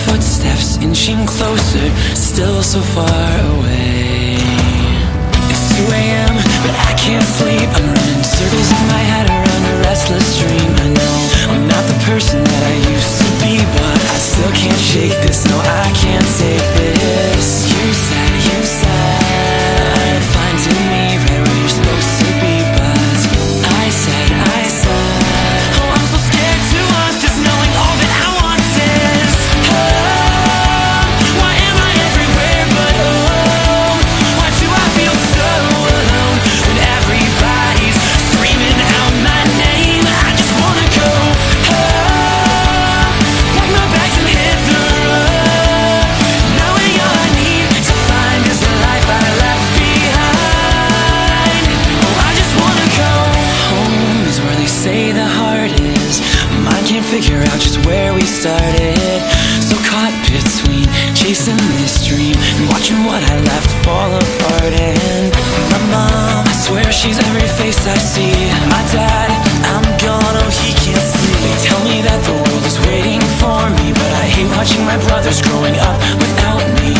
footsteps inching closer, still so far away. It's 2 a.m., but I can't sleep. I'm running circles in my head around a restless dream. I know I'm not the person that I used to be, but I still can't shake this. No, I can't take this. You said I'd find me right where you're supposed to be, but I said oh, I'm so scared to want this, knowing all that I want is why am I everywhere but alone? Why do I feel so alone when everybody's screaming out my name? I just wanna go pack my bags and hit the road, knowing all I need to find is the life I left behind. Oh, I just wanna go home is where they say the heart is. Mine can't figure out just where we started, so caught between chasing this dream and watching what I left fall apart. And my mom, I swear she's every face I see. My dad, I'm gone, oh he can't see. They tell me that the world is waiting for me, but I hate watching my brothers growing up without me.